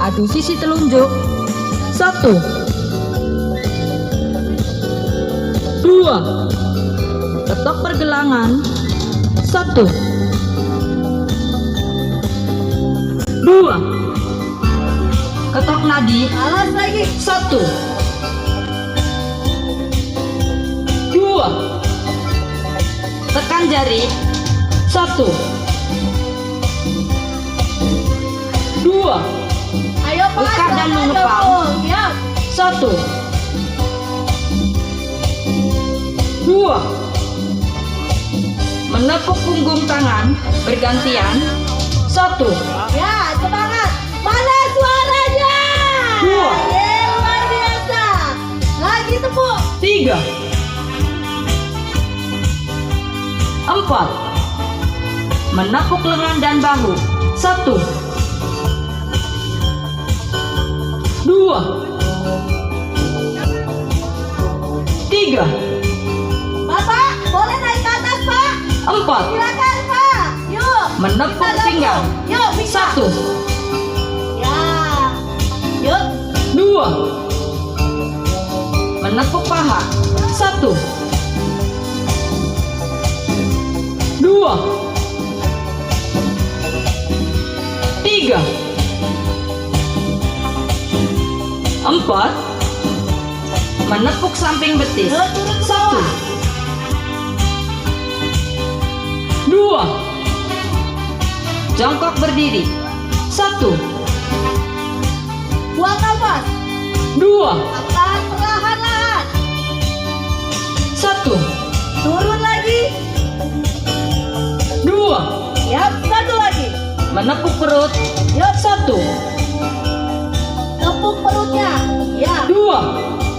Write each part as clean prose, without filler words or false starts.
adu sisi telunjuk. 1, 2, ketok pergelangan. 1, 2, ketok nadi. Alas lagi. 1, 2, tekan jari. 1, 2, Ayo Pak. buka dan mengepal. Ya. 1, 2, menepuk punggung tangan bergantian. 1, Ya, semangat. Mana suaranya? 2, Luar biasa. Lagi tepuk. 3, 4, menepuk lengan dan bahu. 1, 2, 3, Bapak, boleh naik ke atas Pak? 4, Silakan Pak. Yuk. menepuk Kita gabung. pinggang. Yuk, bisa. 1, Ya. Yuk. 2, menepuk paha. 1, 2, 3, 4, menepuk samping betis. Yuk, turun ke 1, bawah. 2, jongkok berdiri. 1, Buang nafas. 2, Angkat perlahan-lahan. 1, Turun lagi. 2, Yap, satu lagi. menepuk perut. Yuk, 1, tepuk perutnya. Ya. 2,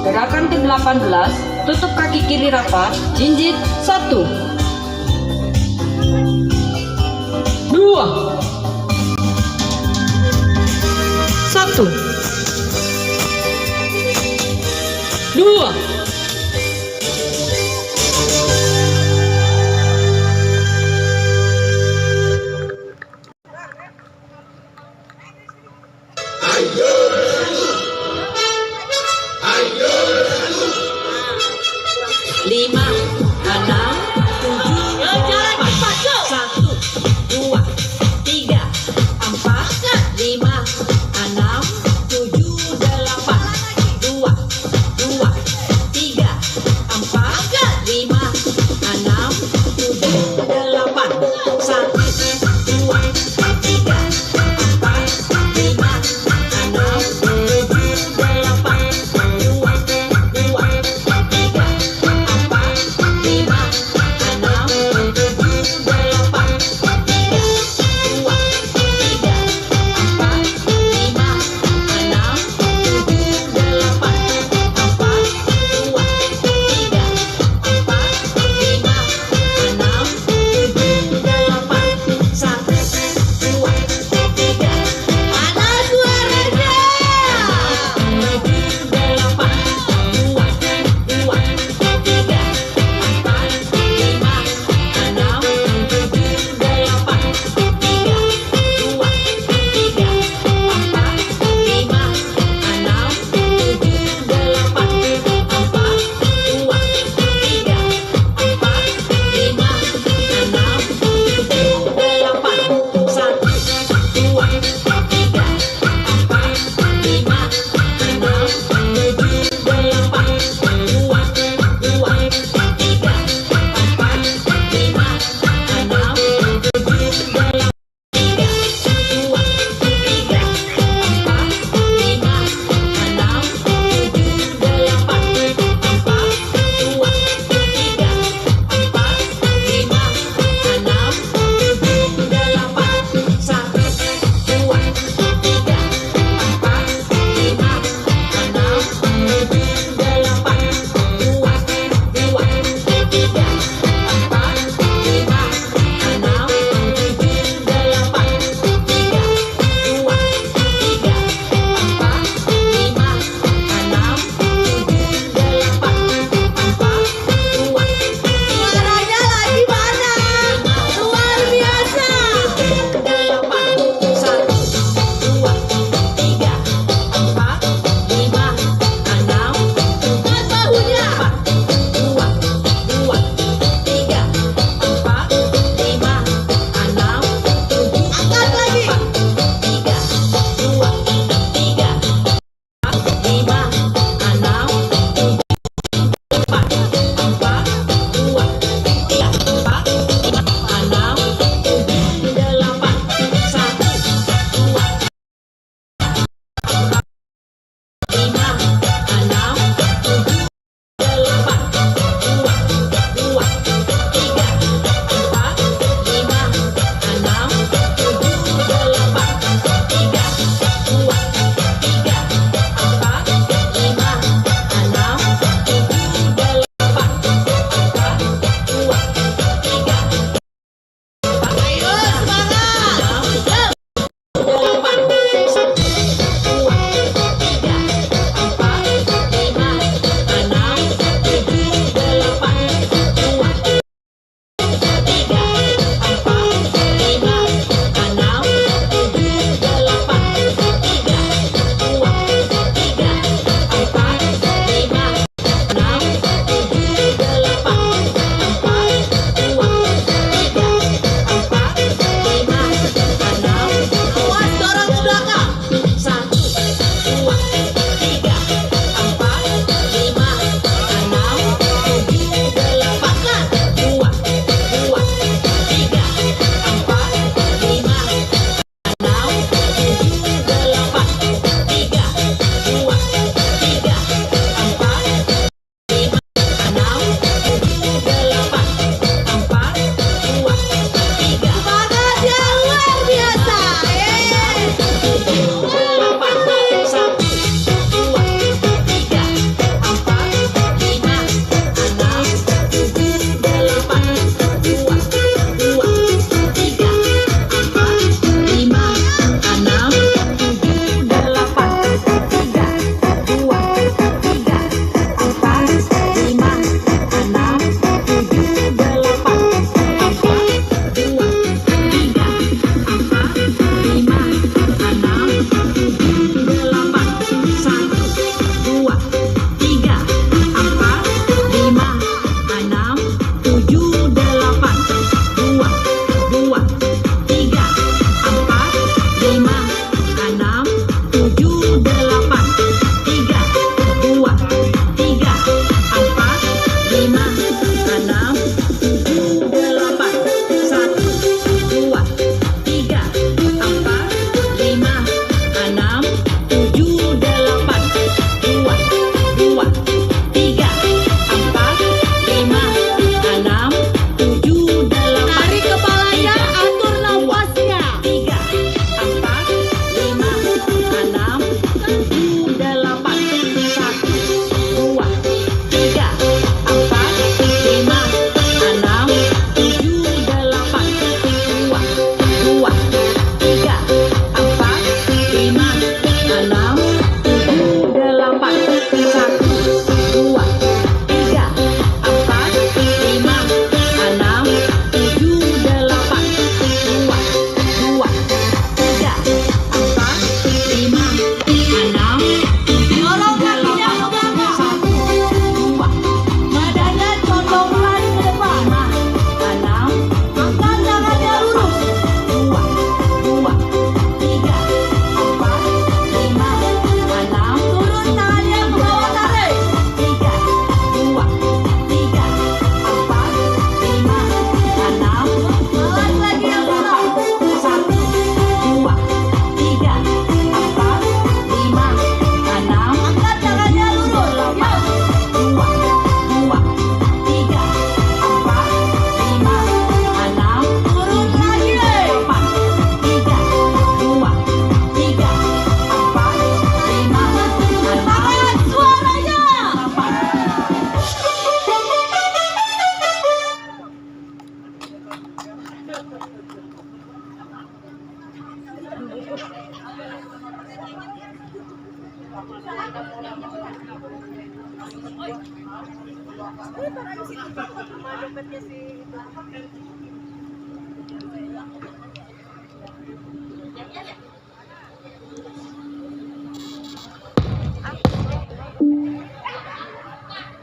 gerakan ke-18, tutup kaki kiri rapat, jinjit. 1, 2, 1, 2, lima, enam, tujuh, delapan, satu, dua, tiga, empat, lima, enam, tujuh, delapan, dua, tiga, empat, lima, enam, tujuh, delapan, satu, dua, tiga, empat, lima, enam,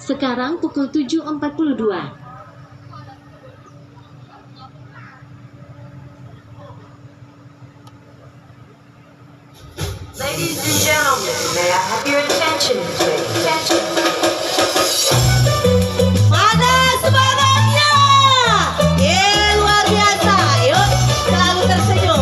Sekarang pukul 7.42. Ladies and gentlemen, may I have your attention, please? Attention. Mana semangatnya? Luar biasa. Yuk, selalu tersenyum.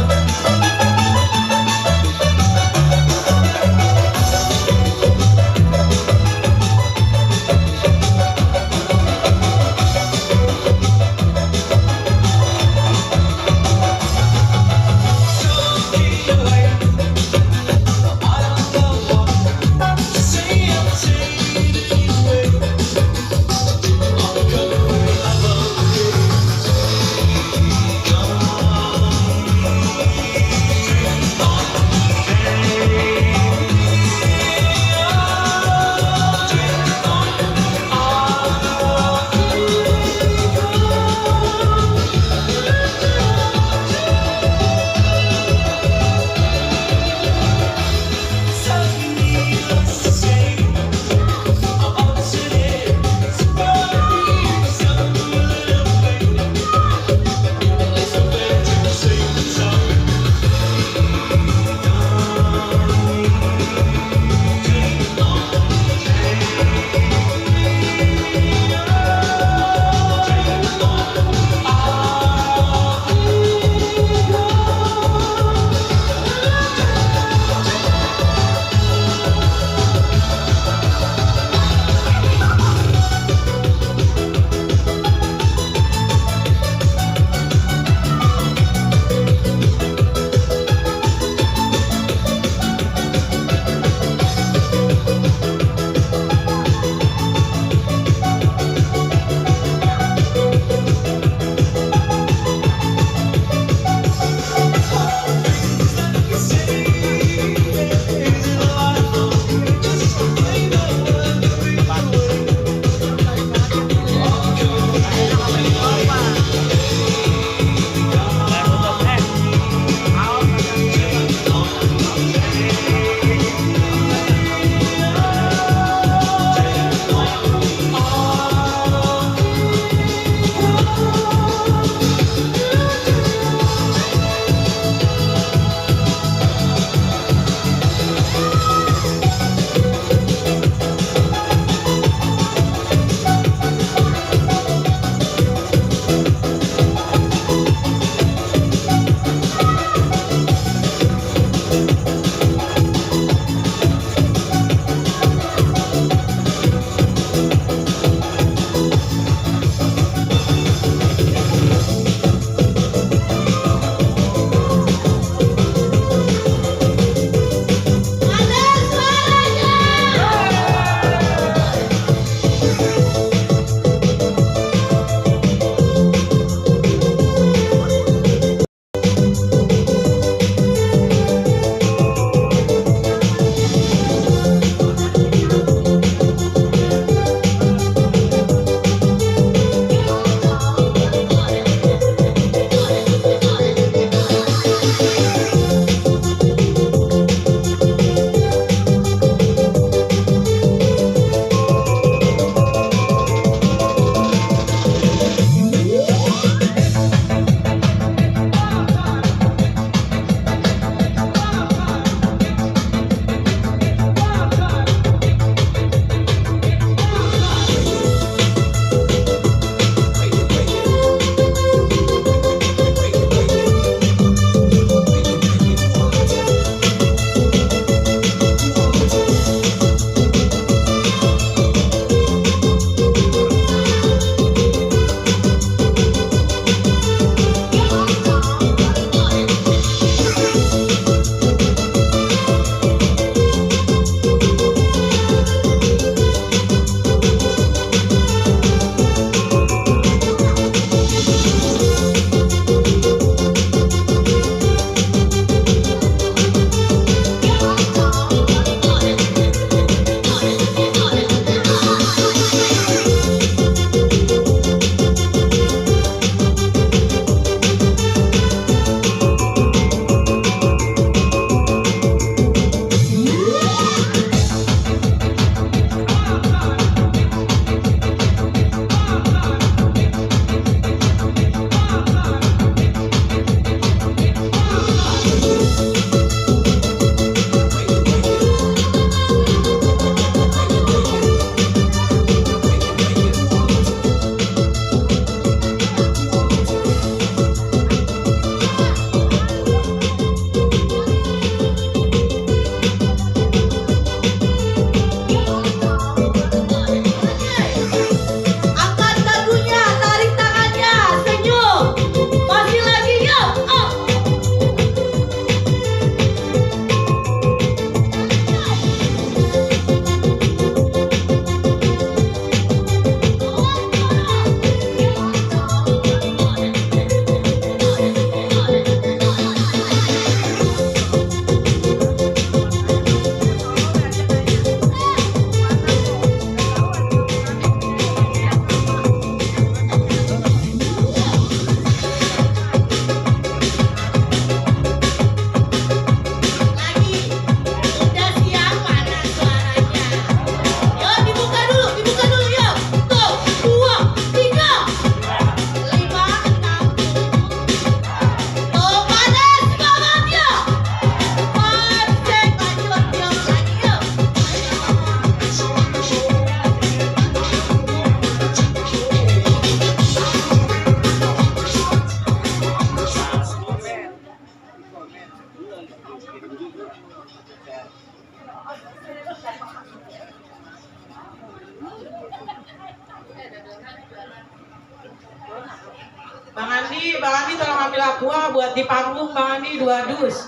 Bang Andi tolong ambil aqua buat di panggung Bang Andi 2 dus.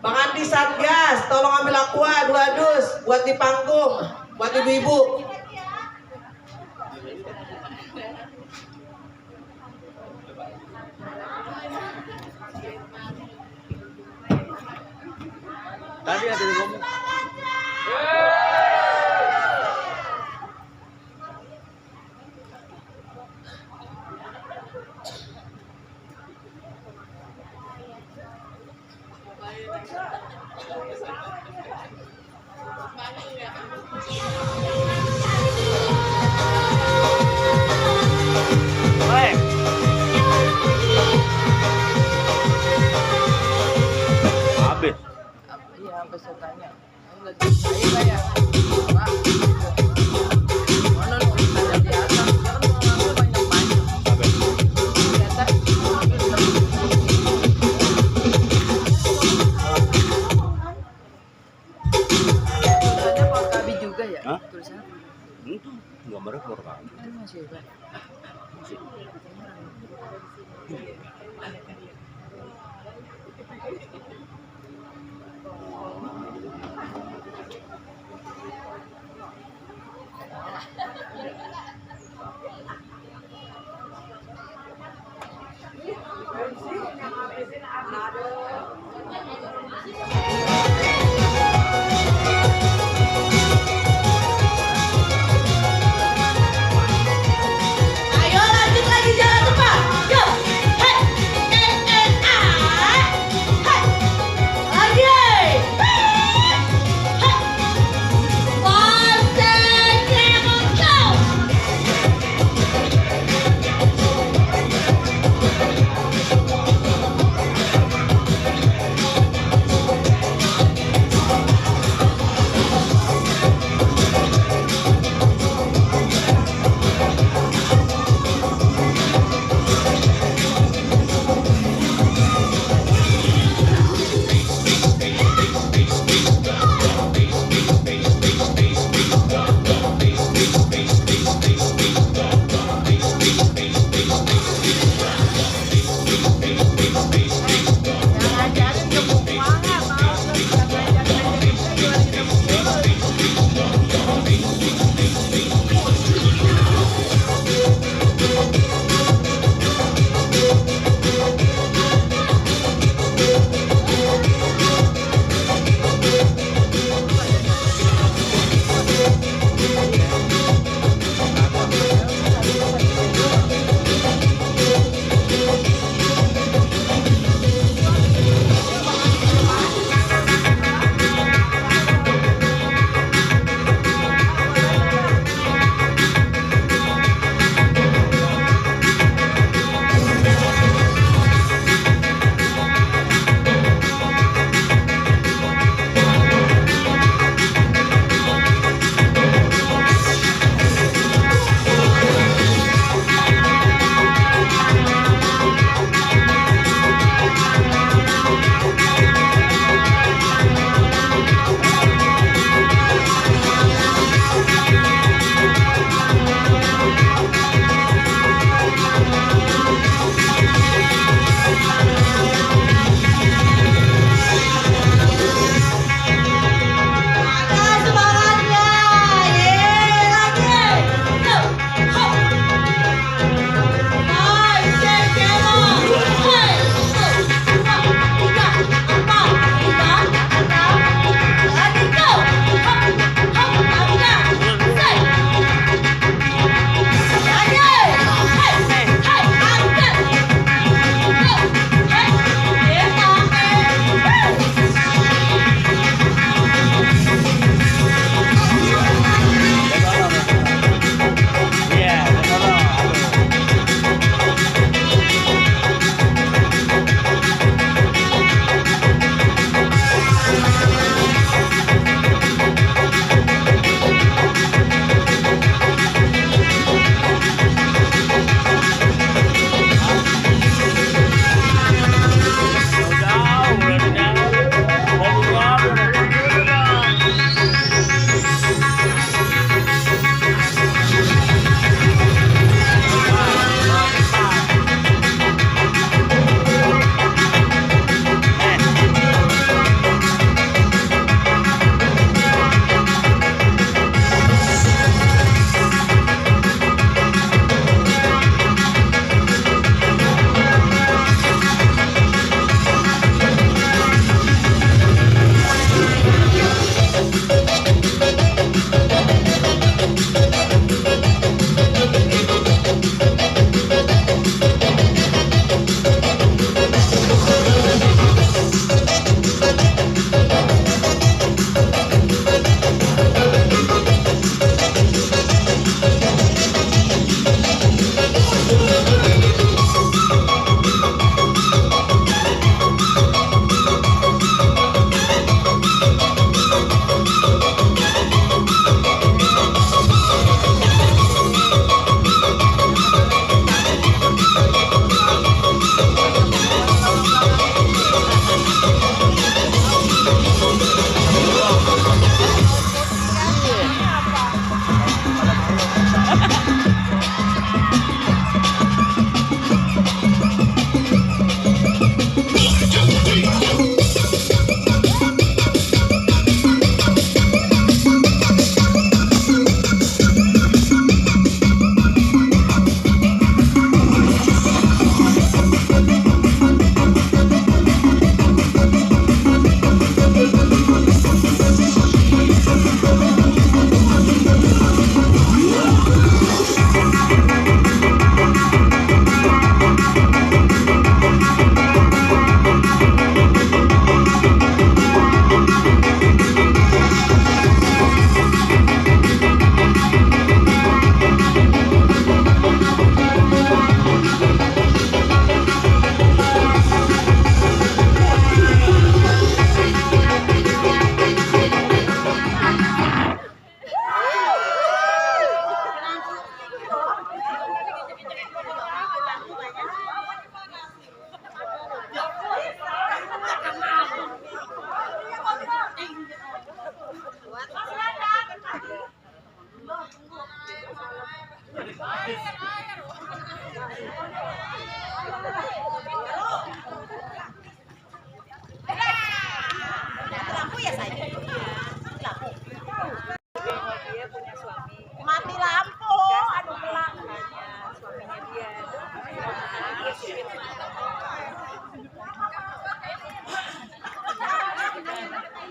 Bang Andi Satgas, tolong ambil aqua 2 dus buat di panggung, buat ibu-ibu. Tadi ada yang ngomong. Habis. Iya, sampai saya tanya. Saya kayak, Pak, mana lu tanya di atas? Kan mau banyak-banyak. Habis. Ternyata, tulisannya Paul Kabi juga ya? Hah? Tulisannya Itu gambarnya keluar kan. itu masih hebat.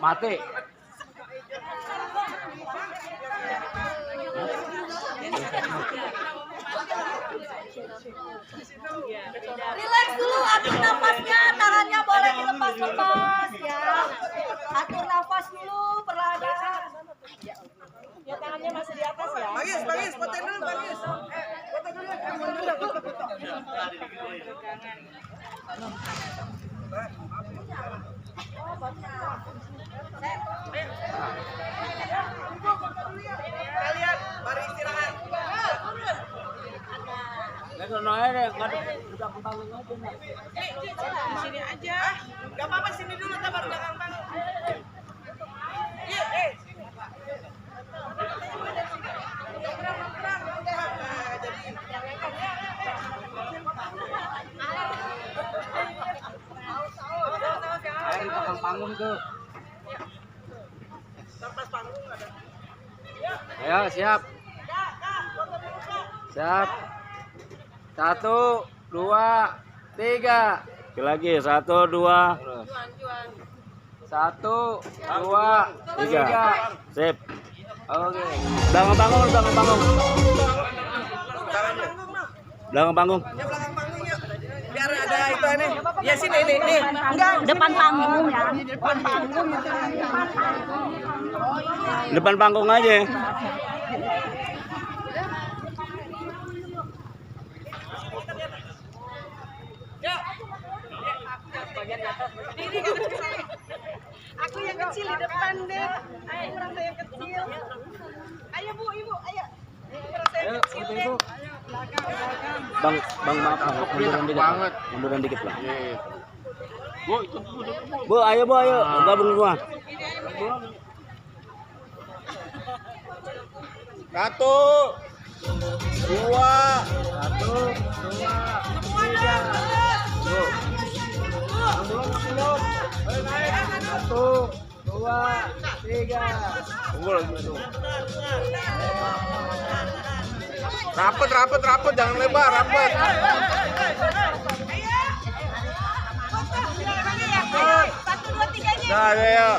Mati. Relax dulu, atur nafasnya, tangannya boleh dilepas-lepas ya. Atur nafas dulu, perlahan. Ya tangannya masih di atas ya. Bagis, fotoin dulu, Bagis. Foto dulu, Kalian, mari istirahat. Di sini aja. Gak apa-apa, sini dulu, ntar baru belakang panggung. Panggung tuh. Pas panggung ada. Ayo, siap. Siap. 1, 2, 3. Sekali lagi 1, 2. 1, 2, 3. Sip. Oke. Belakang panggung. Belakang panggung. Ya belakang panggungnya. Biar ada itu ini. Ya sini nih. Enggak, Depan panggung ya. Depan panggung aja. Aku yang kecil di depan deh. Ayo kurang saya yang kecil. Ayo Bu, Ibu, ayo. Kurang saya yang kecil deh. Bang maaf, munduran dikit lah. Bu, ayo gabung semua. 1, 2, 3. Rapet, jangan lebar, rapet. Nah, ayo.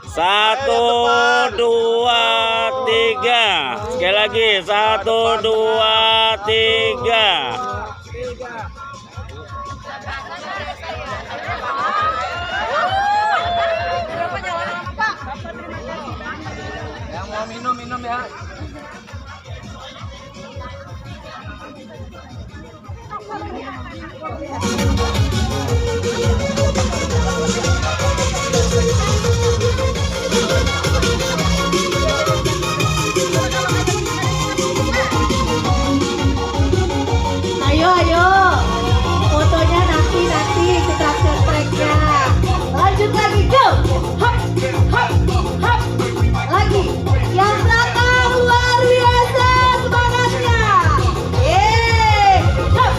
1, 2, 3. Sekali lagi 1, 2, 3. Yang mau minum ya. Ayo. Fotonya nanti di traktor treknya. Lanjut lagi, go. Hop. Lagi. Yang belakang luar biasa semangatnya. Hop.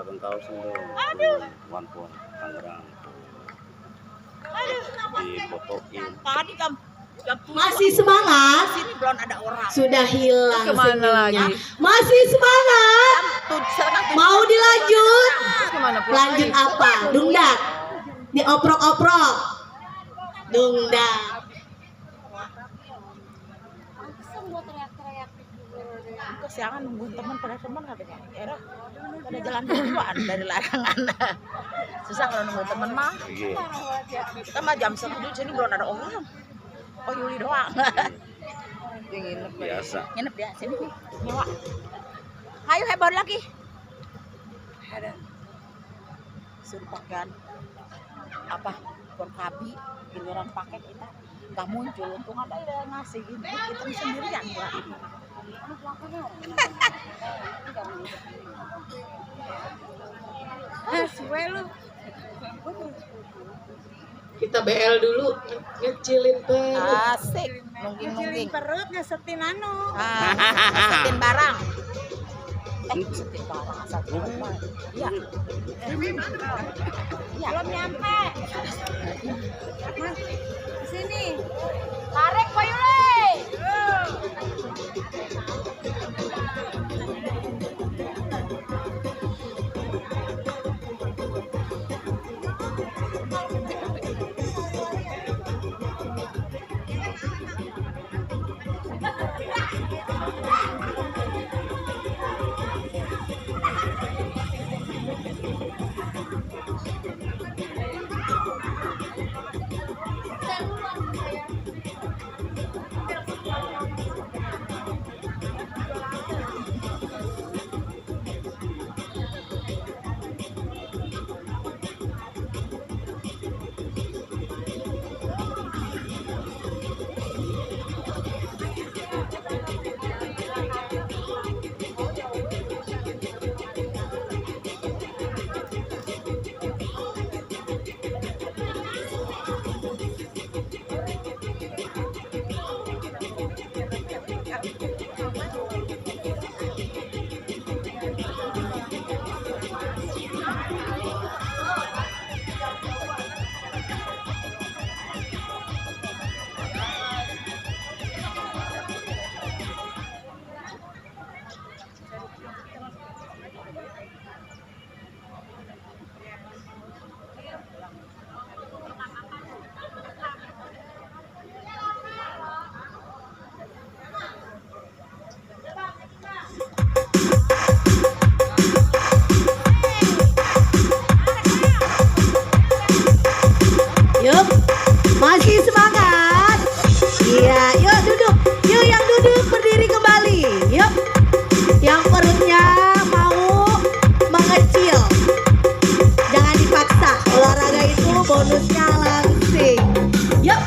belakang kaos dong. Aduh. One point Tangerang. Difotoin. Tadi kamu Masih semangat? sini belum ada orang. Sudah hilang Kemana senyumnya. lagi? Masih semangat? Mau dilanjut? Kemana pulang Lanjut lagi? apa? Dungdak. Dioprok-oprok. Dungdak. Kesiangan nungguin teman pada teman katanya. Era pada jalan duluan dari larangan. Susah kalau nunggu teman mah. Iya. Kita mah jam 1 di sini belum ada orang. Oh Yuli doang. Yang nginep ya. Biasa. Nginep dia sini nih. Nyewa. Ayo hebat lagi. Ada. Suruh pakai apa? Porkabi giliran pakai kita nggak muncul. Untung ada yang ngasih ini. Kita sendirian enggak. Lu. Kita BL dulu. Ngecilin perut. Asik. Nungging-nungging. Perut ngesetin anu. Ngesetin barang. Ngesetin barang asal barang. Iya. Belum nyampe. Sini. Tarik Pak Yuli. Yuk, masih semangat? Iya, yuk duduk. Yuk yang duduk berdiri kembali. Yuk, yang perutnya mau mengecil. Jangan dipaksa. Olahraga itu bonusnya langsing. Yuk,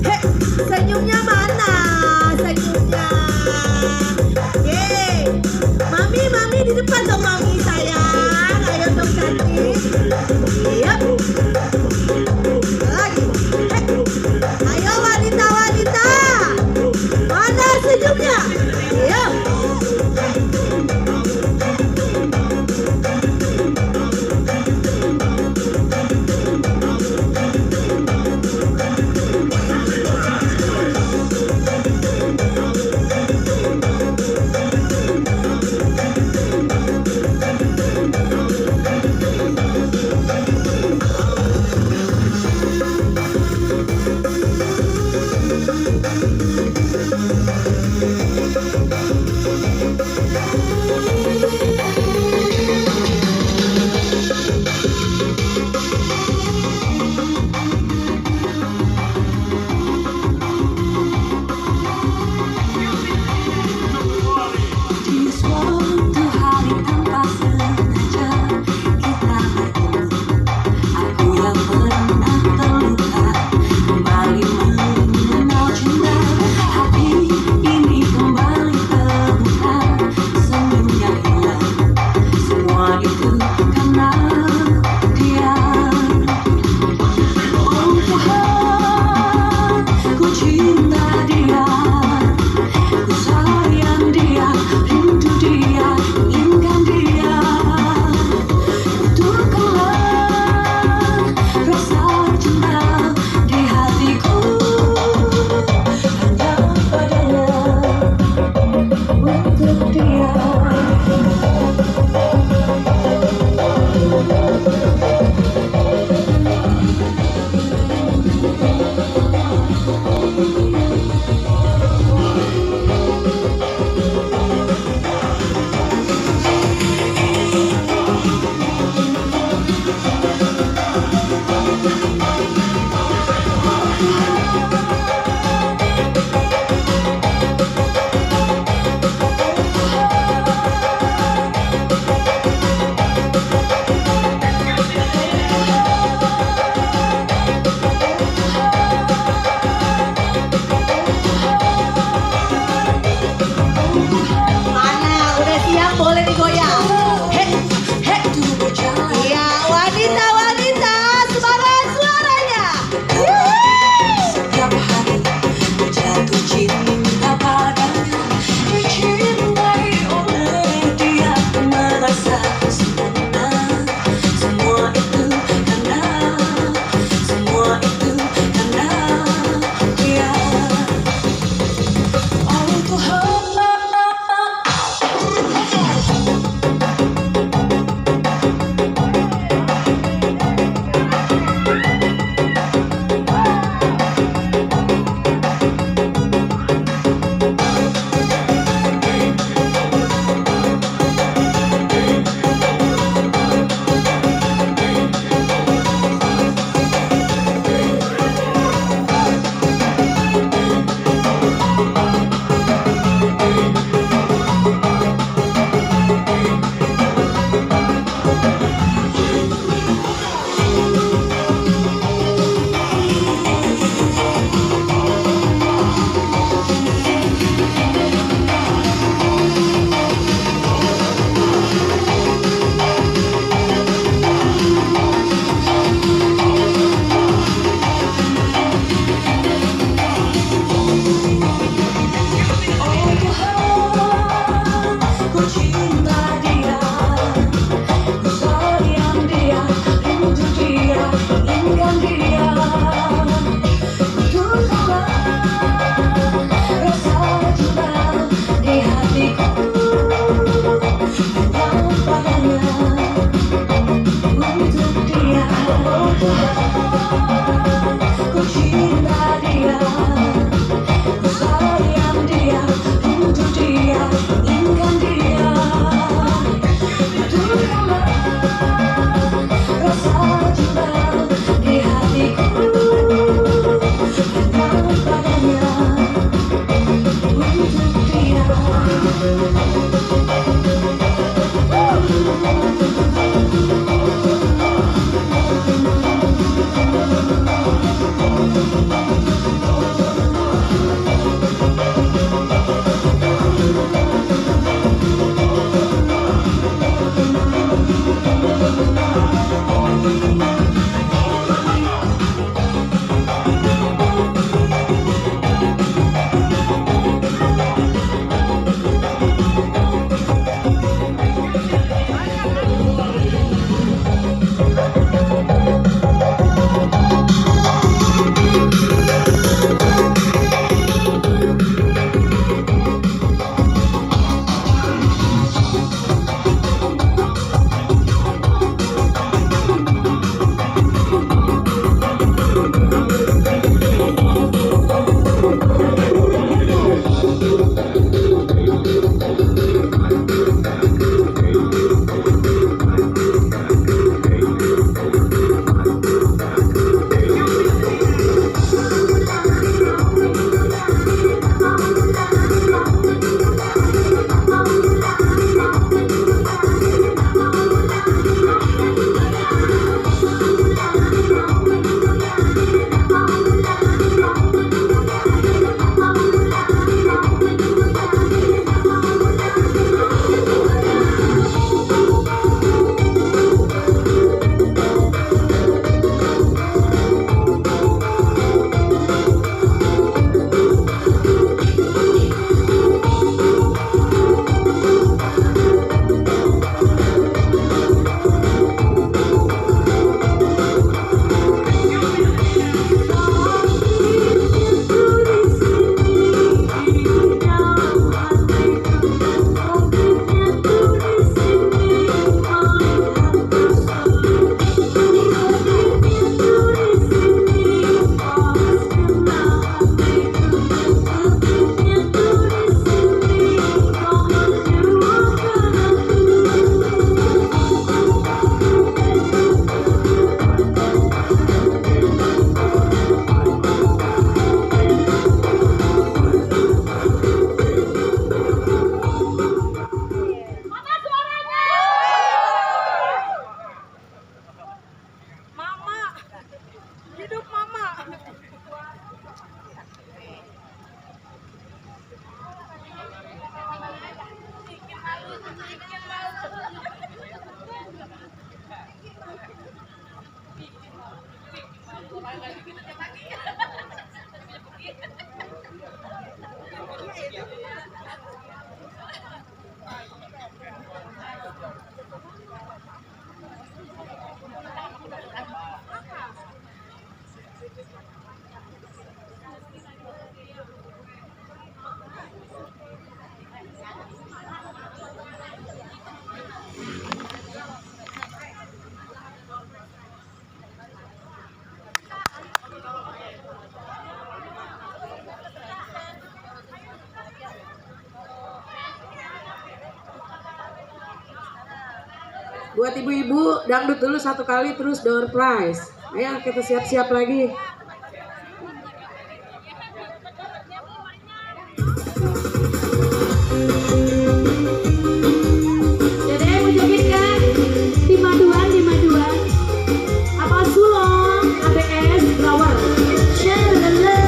he, senyumnya mana? Senyumnya. Yeay, mami di depan dong mami sayang. Ayo dong cantik. Yuk. Lagi. Ayo wanita-wanita. Mana senyumnya? Yuk. Buat ibu-ibu, dangdut dulu satu kali terus door prize. Ayo kita siap-siap lagi. Dede mau joget kan? Di Maduan. Apa sulong? ABS Flower. Shalala.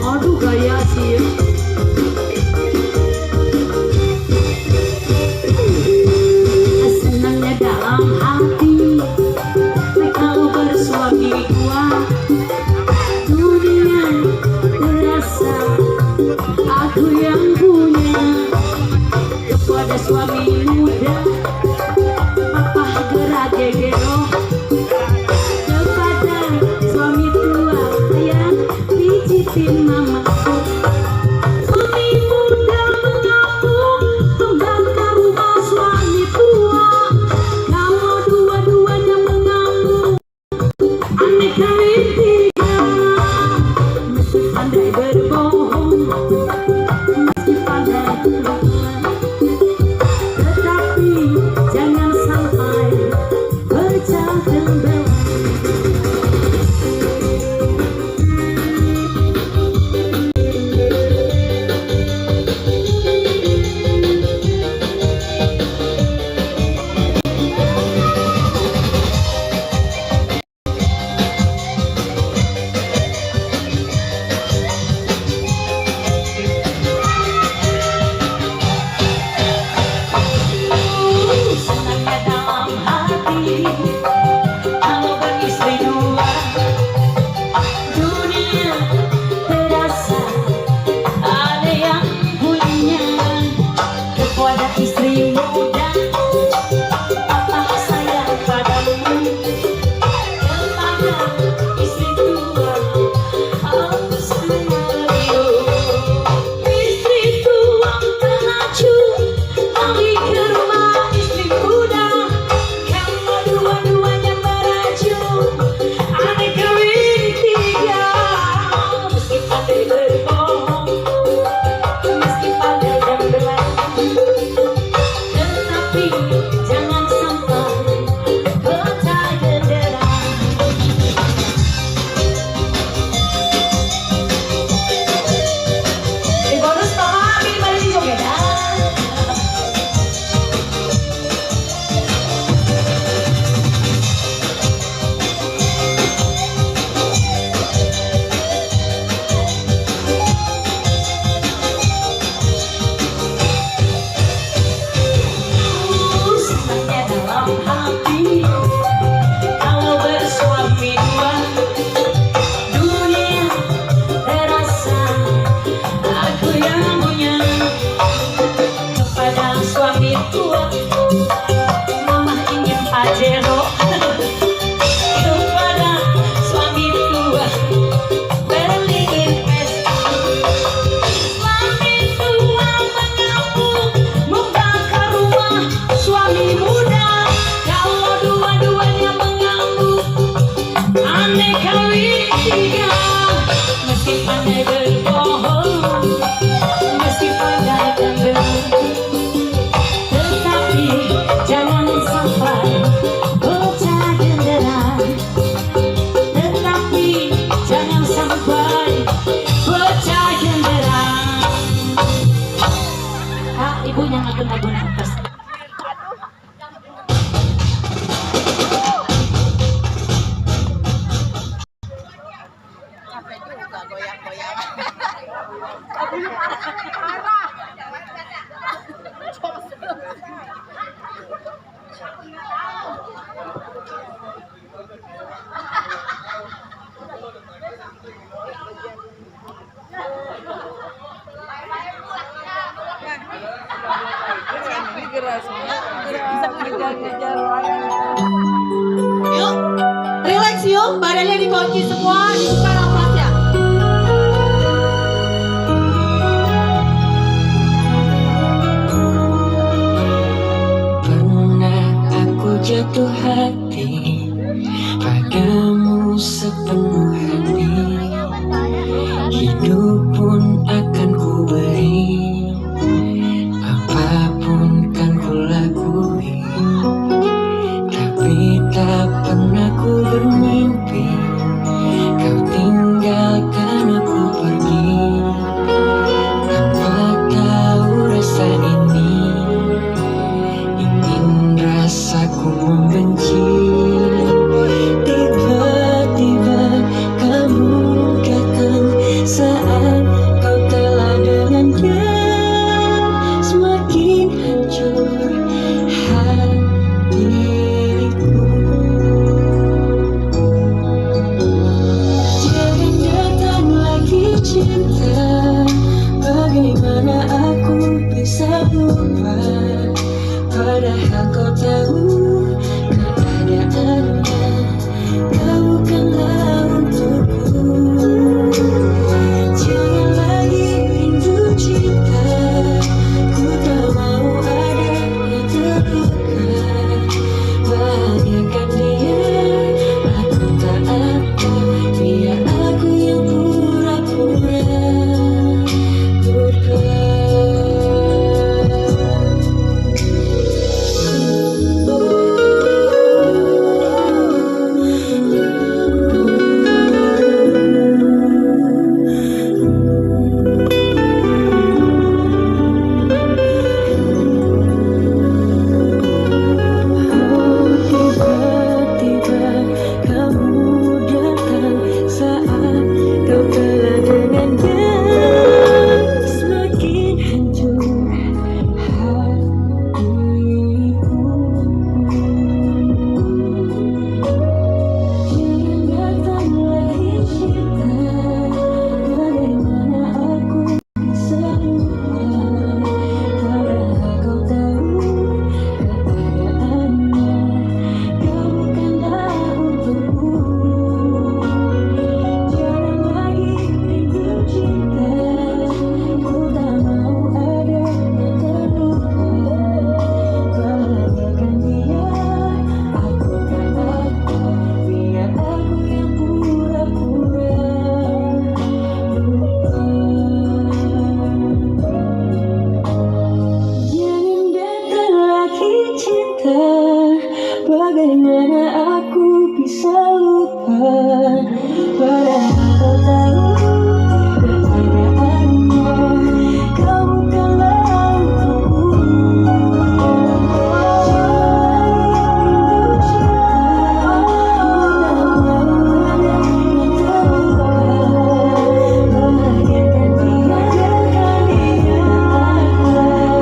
Aduh gaya sih. Senangnya dalam hati kalau bersuami dua, dunia terasa aku yang punya. Kepada suami muda papa gerage gero, kepada suami tua yang pijitin mamaku. Suami muda mengaku membakar rumah suami tua, kalau dua-duanya mengaku aneh kawin tiga. Meski pandai berbohong, meski pandai berbohong, tetapi jangan sampai pecah belah. Senangnya dalam hati kalau beristri dua, dunia terasa ada yang punya. Kepada istri muda apa sayang padamu, kepada istri tua harus mengayu. Istri tua terlacu lari ke rumah istri muda, kalau dua-duanya meracun aneh kawin tiga. Meski pandai berbohong, meski pandai gambelan, tetapi jangan sampai pecah genderang. Bonus pahami balik jogedan. Senangnya dalam hati kalau bersuami dua, dunia terasa aku yang punya. Kepada suami tua mama ingin pajero, kepada suami tua beliin pesta. Suami tua mengaku membakar rumah suami muda, kalau dua-duanya mengaku aneh kawin tiga. Meski pandai berbohong, meski pandai gambelan, tetapi jangan sampai pecah genderang. Tetapi jangan sampai pecah genderang. Kak, ibunya ngagun-ngagun atas. Capek juga goyang-goyang. Yuk, relax yuk, badannya dikunci semua, dibuka nafasnya. Pernah aku jatuh hati padamu sepenuh hati, hidup pun akan ku Padahal kau tahu keadaannya, kau bukanlah untukku. Jangan lagi rindu cinta, ku tak mau ada yang terluka. Bahagiakan dia, aku tak apa, biar aku yang pura-pura lupa. Tiba-tiba kamu datang saat kau kalah dengannya. Semakin hancur hatiku. Jangan datang lagi cinta, bagaimana aku bisa lupa. Padahal kau tahu keadaannya, kau bukanlah untukku. Jangan lagi rindu cinta, ku tak mau ada yang terluka. Bahagiakan dia, aku tak apa, biar aku yang pura-pura lupa. Jangan datang lagi cinta, bagaimana aku bisa lupa. Padahal kau tahu keadaannya, kau bukanlah untukku. Jangan lagi rindu cinta, ku tak mau ada yang terluka. Bahagiakan dia,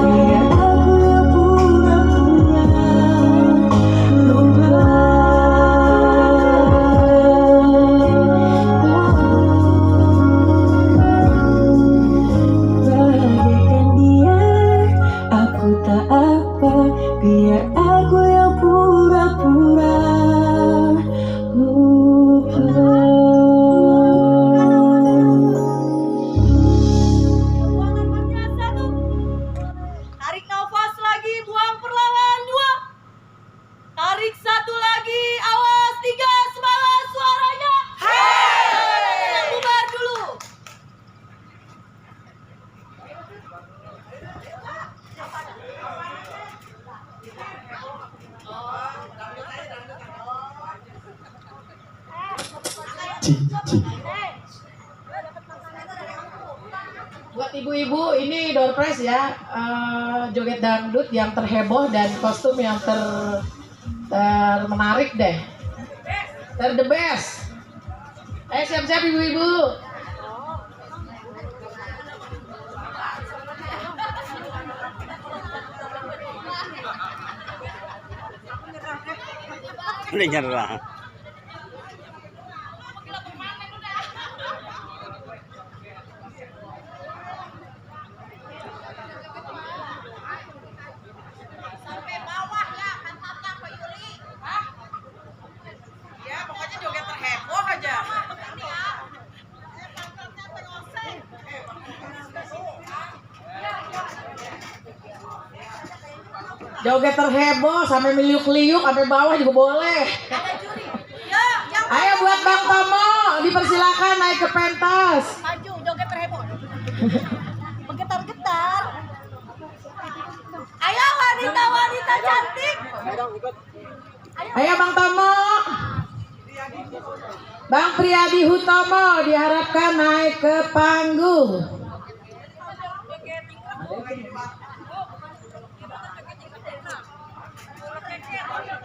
biar aku yang pura-pura lupa. Bahagiakan dia, aku tak apa, biar aku yang pura-pura lupa. Buang nafasnya satu. Tarik nafas lagi, buang perlahan dua. Tarik satu lagi, awas tiga, semangat suaranya. Yang bubar dulu. Buat ibu-ibu ini door prize ya, joget dangdut yang terheboh dan kostum yang menarik deh, the best. Ayo siap-siap ibu-ibu. Ini nyerah. Sampai bawah ya, mantapnya Pak Yuli. Hah? Ya, pokoknya joget terheboh aja. Joget terheboh sampai meliuk-liuk sampai bawah juga boleh. Ada juri. Ya, yang Ayo buat Bang Tomo, dipersilakan naik ke pentas. maju joget terheboh. Bergetar-getar. Ayo wanita-wanita cantik. Ayo Bang Tomo. Bang Priyadi Hutomo diharapkan naik ke panggung.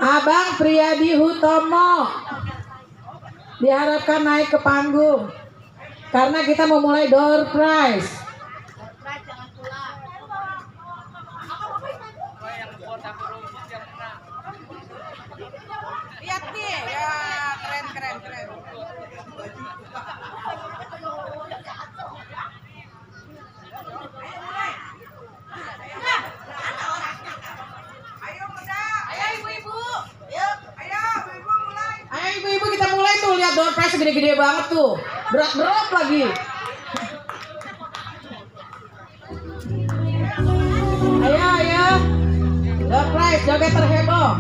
Abang Priyadi Hutomo diharapkan naik ke panggung karena kita mau mulai door prize. Lihat nih, ya keren. gede-gede banget tuh. Berat-berat lagi. Ayo. Door prize, joget terheboh.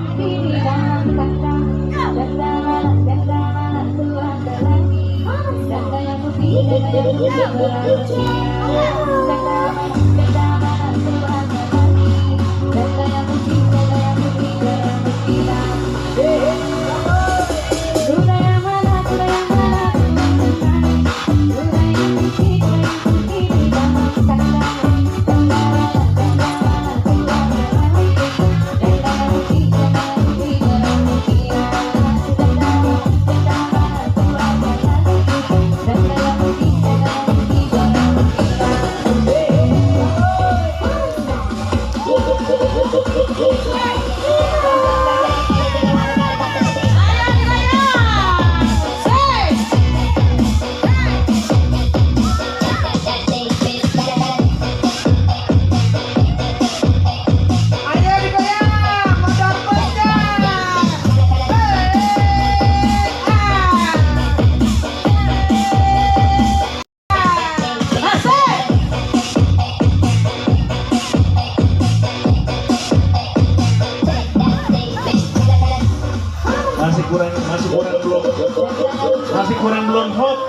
Masih kurang belum hot.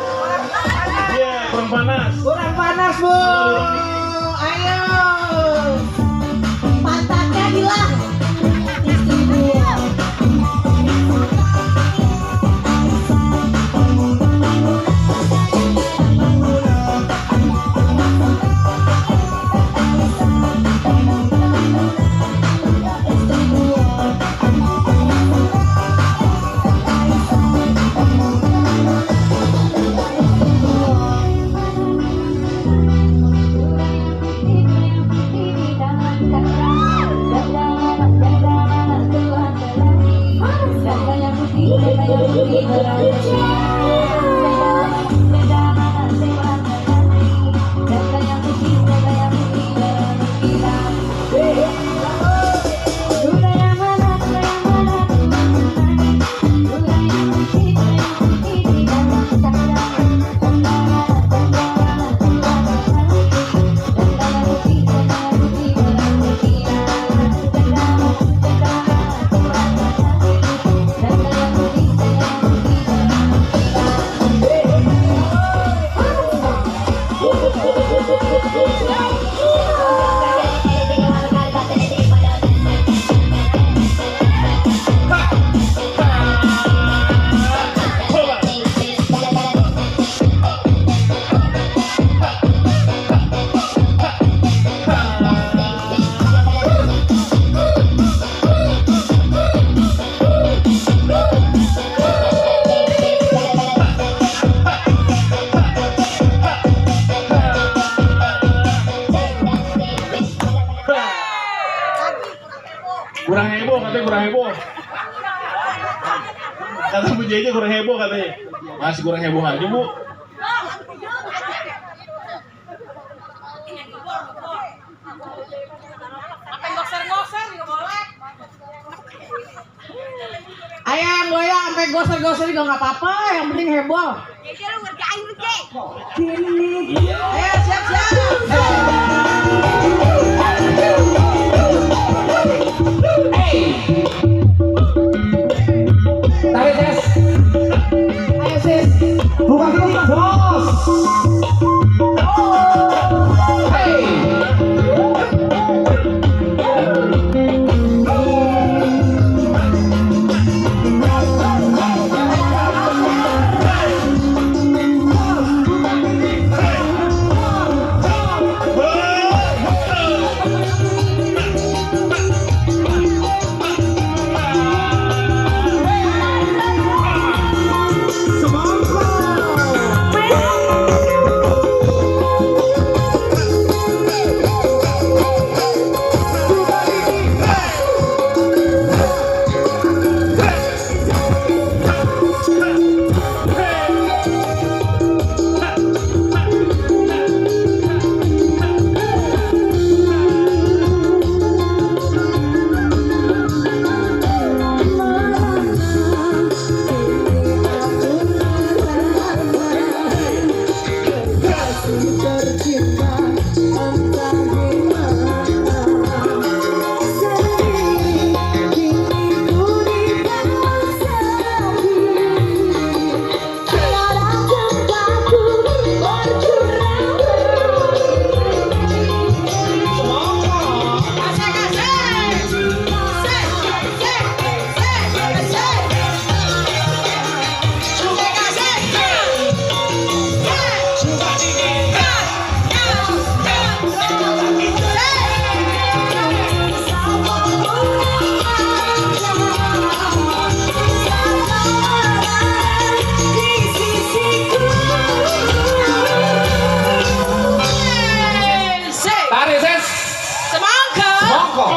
Iya, kurang panas. Kurang panas, Bu. Ayo. Pantatnya hilang. Kurang heboh katanya, kurang heboh. Kata Bu Jeje kurang heboh katanya. Masih kurang heboh aja, Bu. Apa yang goser-goser juga boleh. Ayo yang goyang sampai goser-goser juga nggak apa-apa, yang penting heboh. Jadi lu ngerjain lu, Jay. Ayo siap-siap. Tarik Sis. Ayo Sis. Buka titik bos. Hey. Koko.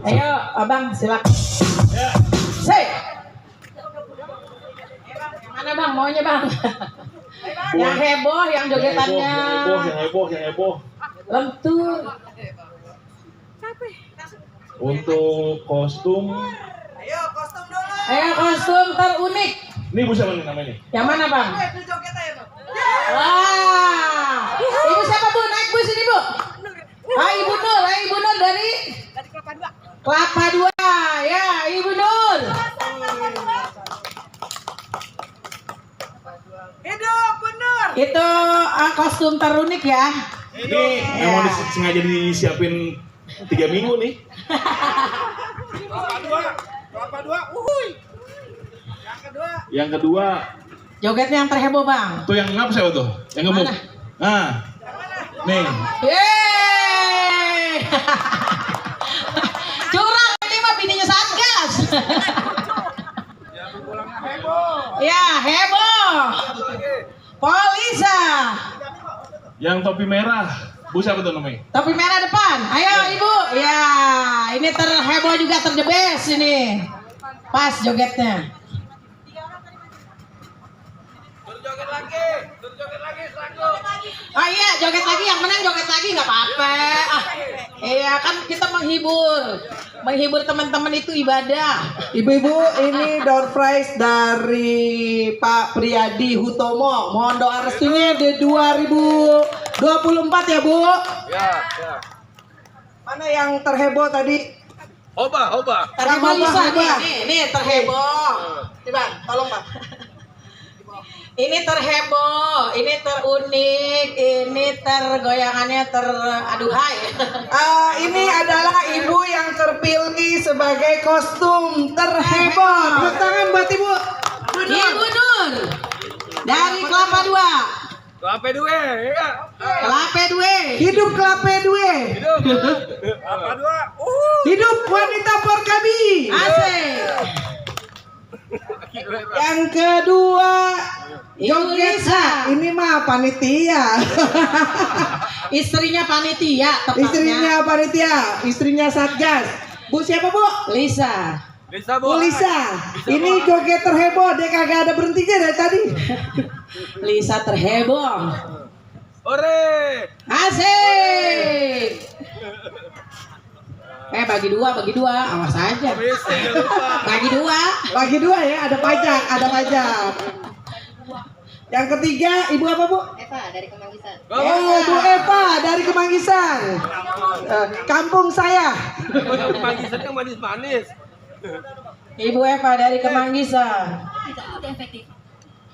Ayo, abang silakan. Say. Mana bang? Maunya bang? Yang heboh, yang jogetannya. Yang heboh. Lentur. Untuk kostum. Ayo kostum terunik. Ini ibu siapa nih namanya? Yang mana bang? Wah, ibu siapa bu? Naik bus ini bu. Ibu Nur dari Kelapa Dua. Ya, Ibu Nur. Hidup bener. Itu kostum terunik ya. Ini memang sengaja disiapin 3 minggu nih. Kelapa dua. Uhuy. Yang kedua. Jogetnya yang terheboh bang. Tuh yang ngap siapa tuh? Yang gemuk. Nah. Nih. Yeay. Curang ini mah bininya Satgas. Ya heboh. Polisa. Yang topi merah. Bu siapa tuh namanya? Topi merah depan. Ayo ibu. Ya ini terheboh juga terdebes ini. Pas jogetnya. Oh iya, joget lagi, yang menang joget lagi nggak apa-apa. Ah, iya kan kita menghibur teman-teman itu ibadah. Ibu-ibu, ini door prize dari Pak Priyadi Hutomo. Mohon doa restunya di 2024 ya, Bu. Ya, ya. Mana yang terheboh tadi? Hoba. Terheboh Lisa nih terheboh. Coba, tolong Pak. Ini terheboh, ini terunik, ini tergoyangannya teraduhai. Ini adalah ibu yang terpilih sebagai kostum terheboh. Tepuk tangan buat Ibu. Ibu Nur dari Kelapa Dua. Kelapa dua, ya. Kelapa Dua. Hidup Kelapa Dua. Kelapa dua. Hidup wanita Porkabi. Asik. Yang kedua, Ibu Lisa. Ini mah panitia. Istrinya panitia tepatnya. Istrinya panitia, istrinya Satgas. Bu siapa, Bu? Lisa. Bisa, Bu Lisa. Ini joget terheboh, dia kagak ada berhentinya dari tadi. Lisa terheboh. Ore. Asik. Bagi dua, awas aja. Bagi dua ya, ada pajak. Yang ketiga, Ibu apa, Bu? Eva dari Kemanggisan. Oh, Bu Eva dari Kemanggisan. Kampung saya. Kemanggisan yang manis-manis. Ibu Eva dari Kemanggisan.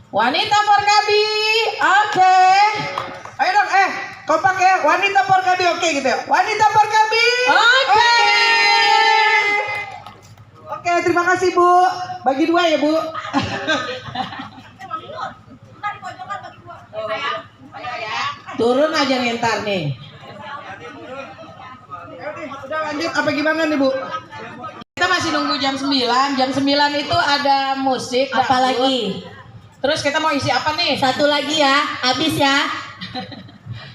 Wanita Porkabi. Oke. Ayo dong, kompak ya. Wanita Porkabi, oke gitu ya. Wanita Porkabi. Oke. Oke, terima kasih, Bu. Bagi dua ya, Bu. Turun aja nih ntar nih. Udah lanjut apa gimana nih, Bu? Kita masih nunggu jam 9. Jam 9 itu ada musik. Apa dangdut. lagi? Terus kita mau isi apa nih? Satu lagi ya, habis ya.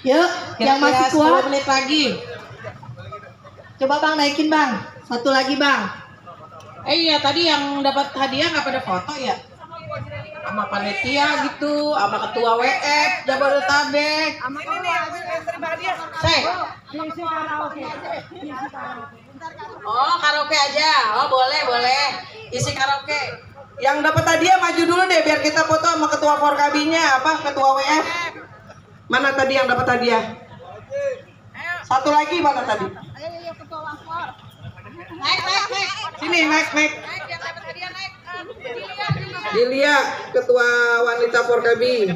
Yuk, yang Kira-kira masih kuat. 10 menit lagi. Coba Bang naikin Bang. Satu lagi Bang. Iya, tadi yang dapat hadiah nggak pada foto ya? Sama panitia gitu, sama ketua WF Jabodetabek. Sama ini nih, yang pribadi ya. Oh, karaoke aja. Oh, boleh. Isi karaoke. Yang dapat hadiah maju dulu deh biar kita foto sama ketua Porkabinya, ketua WF. Mana tadi yang dapat hadiah? Satu lagi mana tadi? Naik. Sini, naik. Dilia, ketua wanita Porkabi.